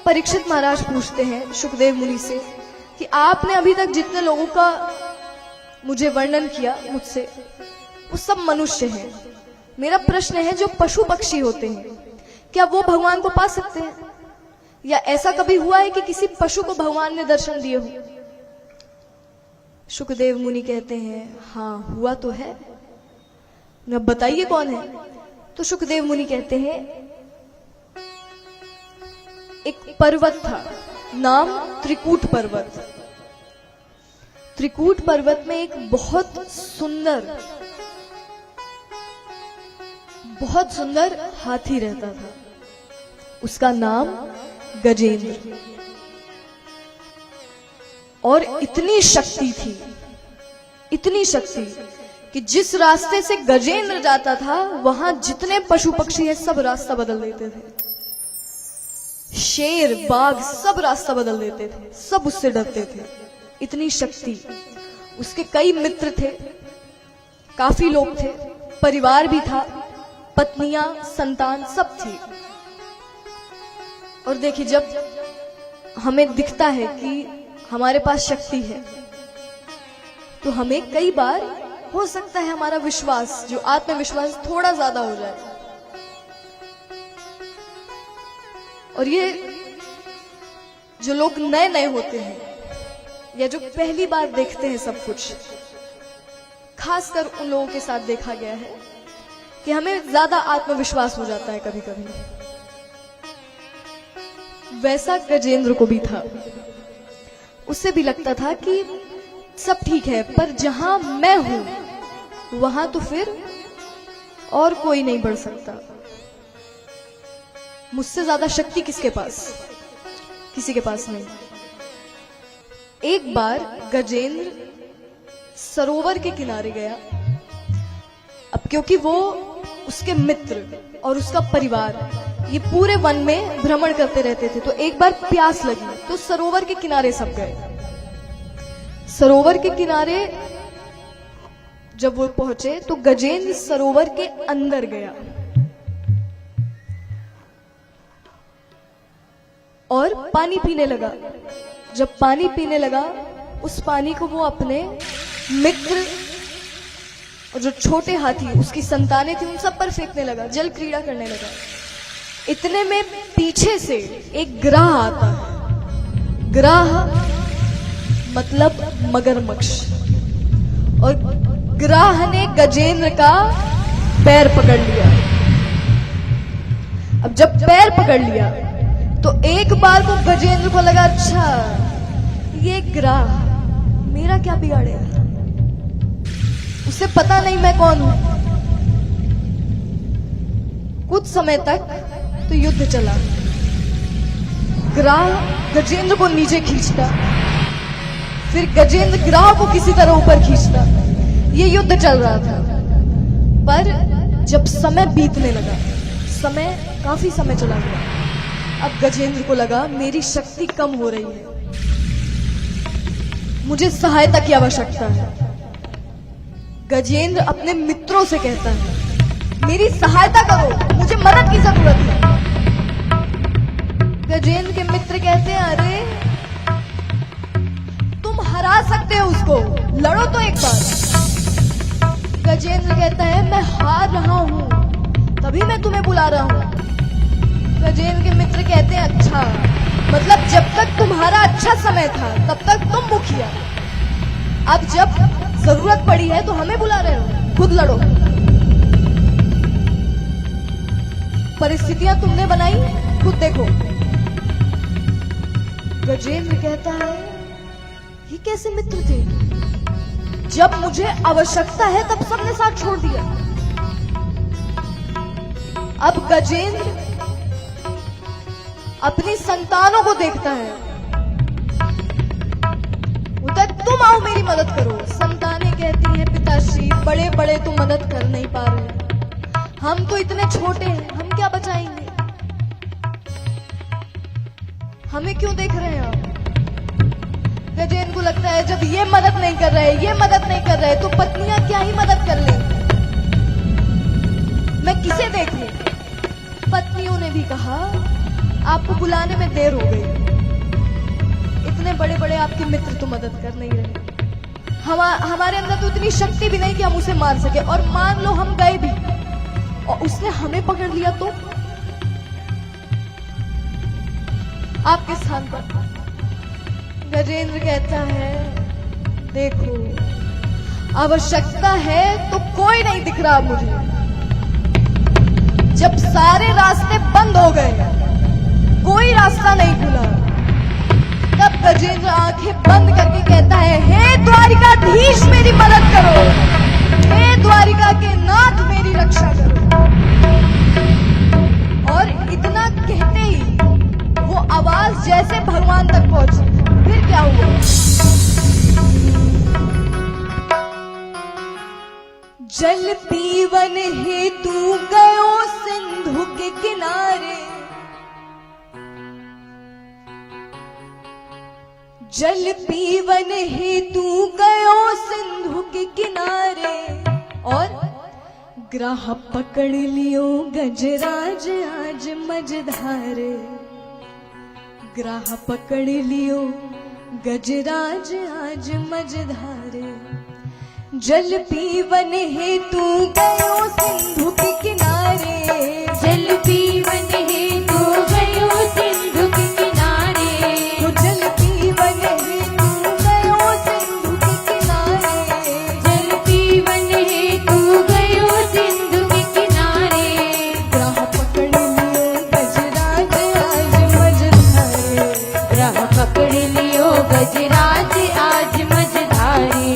परीक्षित महाराज पूछते हैं शुकदेव मुनि से कि आपने अभी तक जितने लोगों का मुझे वर्णन किया मुझसे, वो सब मनुष्य हैं। मेरा प्रश्न है, जो पशु पक्षी होते हैं क्या वो भगवान को पा सकते हैं? या ऐसा कभी हुआ है कि किसी पशु को भगवान ने दर्शन दिए हो? शुकदेव मुनि कहते हैं, हाँ हुआ तो है। अब बताइए कौन है? तो शुकदेव मुनि कहते हैं, एक पर्वत था, नाम त्रिकूट पर्वत। त्रिकूट पर्वत में एक बहुत सुंदर हाथी रहता था। उसका नाम गजेंद्र। और इतनी शक्ति कि जिस रास्ते से गजेंद्र जाता था वहां जितने पशु पक्षी हैं सब रास्ता बदल देते थे। शेर बाघ सब रास्ता बदल देते थे, सब उससे डरते थे। इतनी शक्ति। उसके कई मित्र थे, काफी लोग थे, परिवार भी था, पत्नियां, संतान सब थी। और देखिए, जब हमें दिखता है कि हमारे पास शक्ति है तो हमें कई बार हो सकता है हमारा विश्वास, जो आत्मविश्वास, थोड़ा ज्यादा हो जाए। और ये जो लोग नए नए होते हैं या जो पहली बार देखते हैं सब कुछ, खासकर उन लोगों के साथ देखा गया है कि हमें ज्यादा आत्मविश्वास हो जाता है कभी कभी। वैसा गजेंद्र को भी था। उसे भी लगता था कि सब ठीक है, पर जहां मैं हूं वहां तो फिर और कोई नहीं बढ़ सकता। मुझसे ज्यादा शक्ति किसके पास? किसी के पास नहीं। एक बार गजेंद्र सरोवर के किनारे गया। अब क्योंकि वो, उसके मित्र और उसका परिवार ये पूरे वन में भ्रमण करते रहते थे, तो एक बार प्यास लगी तो सरोवर के किनारे सब गए। सरोवर के किनारे जब वो पहुंचे तो गजेंद्र सरोवर के अंदर गया और पानी पीने लगा। जब पानी पीने लगा, उस पानी को वो अपने मित्र और जो छोटे हाथी, उसकी संतानें थी, उन सब पर फेंकने लगा, जल क्रीड़ा करने लगा। इतने में पीछे से एक ग्राह आता है। ग्राह मतलब मगरमच्छ। और ग्राह ने गजेंद्र का पैर पकड़ लिया। अब जब पैर पकड़ लिया तो एक बार को गजेंद्र को लगा, अच्छा ये ग्राह मेरा क्या बिगाड़ेगा? उसे पता नहीं मैं कौन हूं। कुछ समय तक तो युद्ध चला। ग्राह गजेंद्र को नीचे खींचता, फिर गजेंद्र ग्राह को किसी तरह ऊपर खींचता। ये युद्ध चल रहा था। पर जब समय बीतने लगा, काफी समय चला गया, अब गजेंद्र को लगा मेरी शक्ति कम हो रही है, मुझे सहायता की आवश्यकता है। गजेंद्र अपने मित्रों से कहता है, मेरी सहायता करो, मुझे मदद की जरूरत है। गजेंद्र के मित्र कहते हैं, अरे तुम हरा सकते हो उसको, लड़ो तो एक बार। गजेंद्र कहता है, मैं हार रहा हूं, तभी मैं तुम्हें बुला रहा हूं। गजेंद्र के मित्र कहते हैं, अच्छा मतलब जब तक तुम्हारा अच्छा समय था तब तक तुम मुखिया, अब जब जरूरत पड़ी है तो हमें बुला रहे हो, खुद लड़ो। परिस्थितियां तुमने बनाई, खुद देखो। गजेंद्र कहता है, ये कैसे मित्र थे? जब मुझे आवश्यकता है तब सबने साथ छोड़ दिया। अब गजेंद्र अपनी संतानों को देखता है, उधर तुम आओ मेरी मदद करो। संतानें कहती हैं, पिताश्री बड़े बड़े तो मदद कर नहीं पा रहे, हम तो इतने छोटे हैं, हम क्या बचाएंगे, हमें क्यों देख रहे हैं आप? गजेंद्र को लगता है जब ये मदद नहीं कर रहे तो पत्नियां क्या ही मदद कर लेंगी, मैं किसे देख लूं? पत्नियों ने भी कहा, आपको बुलाने में देर हो गई। इतने बड़े बड़े आपके मित्र तो मदद कर नहीं रहे। हमारे अंदर तो इतनी शक्ति भी नहीं कि हम उसे मार सके। और मान लो हम गए भी और उसने हमें पकड़ लिया तो आपके स्थान पर गजेंद्र कहता है, देखो आवश्यकता है तो कोई नहीं दिख रहा मुझे। जब सारे रास्ते बंद हो गए, कोई रास्ता नहीं खुला, तब गजेंद्र आंखें बंद करके कहता है, हे द्वारिकाधीश मेरी मदद करो, हे द्वारिका के नाथ मेरी रक्षा करो। और इतना कहते ही वो आवाज जैसे भगवान तक पहुंची। फिर क्या हुआ? जल पीवन हेतु गयो सिंधु के किनारे, जल पीवन हेतु गयो सिंधु के किनारे। और ग्राह पकड़ लियो गजराज आज मझधारे, ग्राह पकड़ लियो गजराज आज मझधारे। जल पीवन हेतु गयो सिंधु के किनारे, जल पीवन हेतु गयो सिंधु के किनारे, तो जल पीवन हेतु गयो सिंधु के किनारे, जल पीवन हेतु गयो सिंधु के किनारे। ग्राह पकड़ लियो गजराज आज मझधारे, ग्राह पकड़ लियो गजराज आज मझधारे,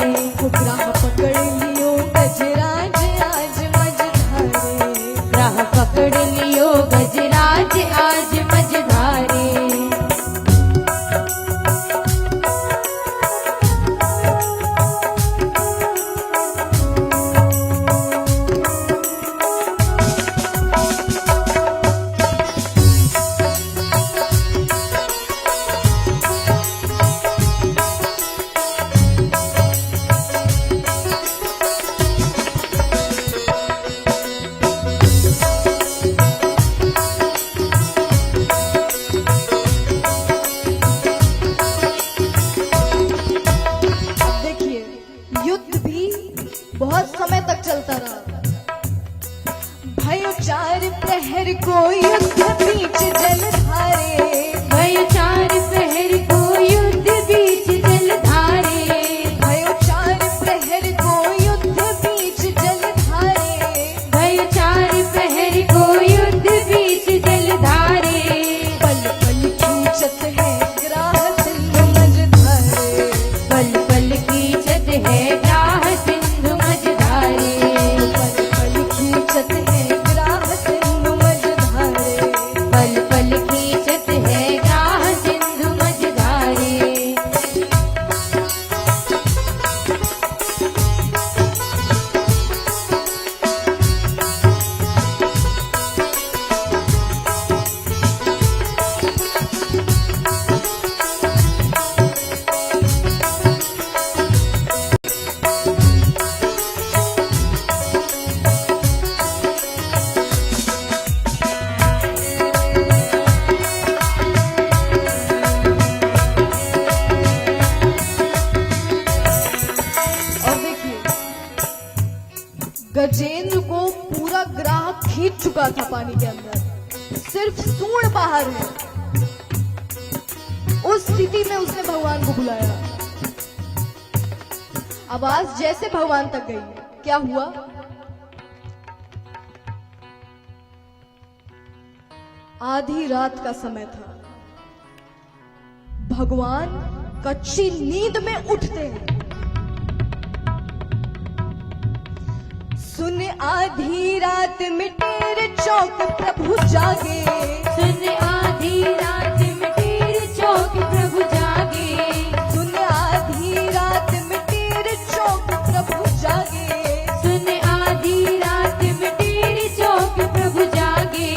ग्राह पकड़ लियो गजराज आज मझधारे, ग्राह पकड़ लियो गजराज आज मझधारे। बहुत समय तक चलता रहा। भयो 4 प्रहर को युद्ध बीच जलधारे, भयो 4 प्रहर को युद्ध बीच जलधारे, भयो 4 प्रहर को युद्ध बीच जलधारे, भयो 4 प्रहर को युद्ध बीच जलधारे। पल पल खींचत है ग्राह सिंधु मझधारे, पल पल खींचत है ग्राह सिंधु मझधारे, पल पल खींचत है ग्राह सिंधु मझधारे, पल पल खींचत है ग्राह सिंधु मझधारे। और देखिए गजेंद्र को पूरा ग्राह खींच चुका था पानी के अंदर, सिर्फ सूंड बाहर है। उस स्थिति में उसने भगवान को बुलाया। आवाज जैसे भगवान तक गई, क्या हुआ? आधी रात का समय था। भगवान कच्ची नींद में उठते हैं। सुन आधी रात में तेरे चौक प्रभु जागे, सुन आधी रात में तेरे चौक प्रभु जागे, सुन आधी रात में तेरे चौक प्रभु जागे, सुन आधी रात में तेरे चौक प्रभु जागे।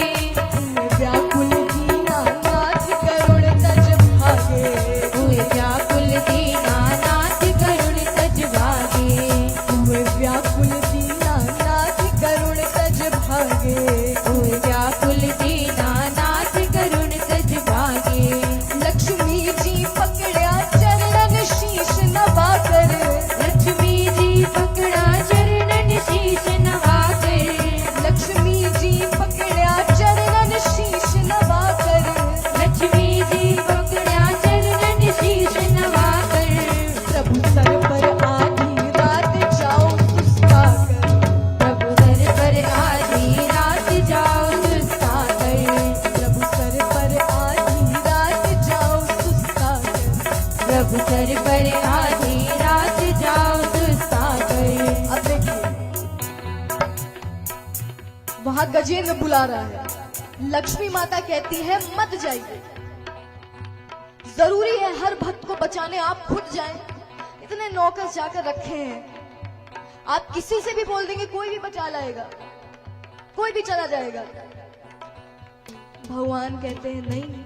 व्याकुल दीनानाथ करुण तज भागे, हुए व्याकुल दीनानाथ करुण तज भागे, हुए व्याकुल दीनानाथ करुण तज भागे, हुए व्याकुल दीनानाथ करुण तज प्रभु सर पर आधी रात जाओ सागर। अब देखिए वहां गजेंद्र बुला रहा है, लक्ष्मी माता कहती है मत जाइए, जरूरी है हर भक्त को बचाने आप खुद जाएं, इतने नौकर जाकर रखे हैं, आप किसी से भी बोल देंगे कोई भी बचा लाएगा, कोई भी चला जाएगा। भगवान कहते हैं नहीं,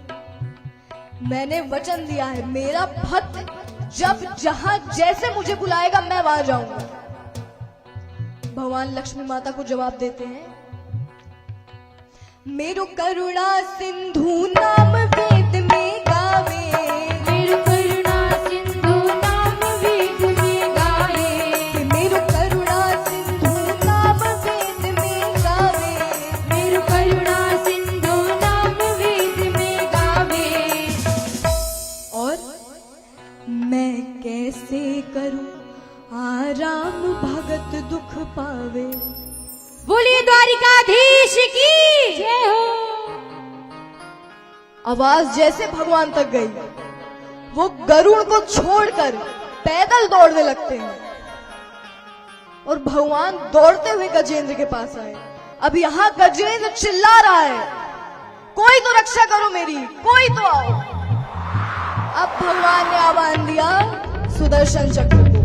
मैंने वचन दिया है, मेरा भक्त जब जहां जैसे मुझे बुलाएगा मैं वहां जाऊंगा। भगवान लक्ष्मी माता को जवाब देते हैं, मेरो करुणा सिंधु नाम वेद में गावे, मेरो करुणा सिंधु नाम वेद में गावे, मेरो करुणा सिंधु नाम वेद में गावे, मेरो करुणा सिंधु नाम वेद में गावे। और मैं कैसे करूं आराम भगत दुख पावे। बोलिए द्वारिकाधीश की जय हो। आवाज जैसे भगवान तक गई, वो गरुड़ को छोड़कर पैदल दौड़ने लगते हैं और भगवान दौड़ते हुए गजेंद्र के पास आए। अब यहां गजेंद्र चिल्ला रहा है, कोई तो रक्षा करो मेरी, कोई तो आओ। अब भगवान ने आह्वान दिया सुदर्शन चक्र को।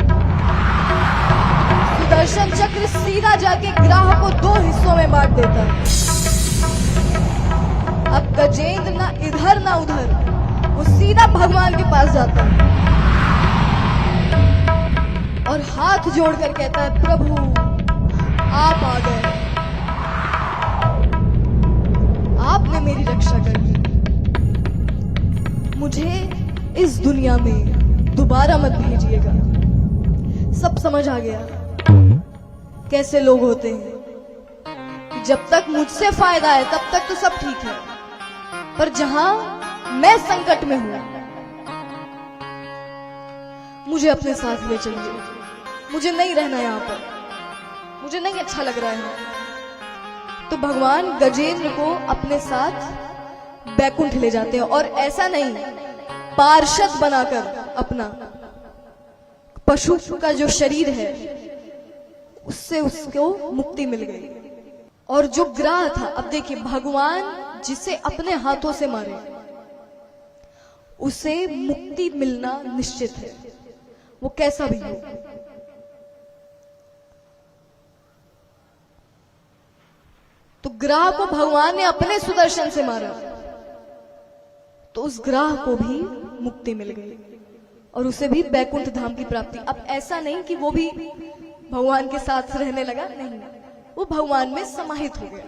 सुदर्शन चक्र सीधा जाके ग्राह को दो हिस्सों में बांट देता है। अब गजेंद्र ना इधर ना उधर, वो सीधा भगवान के पास जाता है और हाथ जोड़कर कहता है, प्रभु आप आ गए, आपने मेरी रक्षा कर ली, मुझे इस दुनिया में दोबारा मत भेजिएगा। सब समझ आ गया कैसे लोग होते हैं कि जब तक मुझसे फायदा है तब तक तो सब ठीक है, पर जहां मैं संकट में हूं मुझे अपने साथ ले चलिए, मुझे नहीं रहना यहां पर, मुझे नहीं अच्छा लग रहा है। तो भगवान गजेंद्र को अपने साथ बैकुंठ ले जाते हैं और ऐसा नहीं, पार्षद बनाकर अपना पशु का जो शरीर है उससे उसको मुक्ति मिल गई। और जो ग्राह था, अब देखिए भगवान जिसे अपने हाथों से मारे उसे मुक्ति मिलना निश्चित है, वो कैसा भी हो। तो ग्राह को भगवान ने अपने सुदर्शन से मारा तो उस ग्राह को भी मुक्ति मिल गई और उसे भी बैकुंठ धाम की प्राप्ति। अब ऐसा नहीं कि वो भी भगवान के साथ रहने लगा, नहीं, वो भगवान में समाहित हो गया।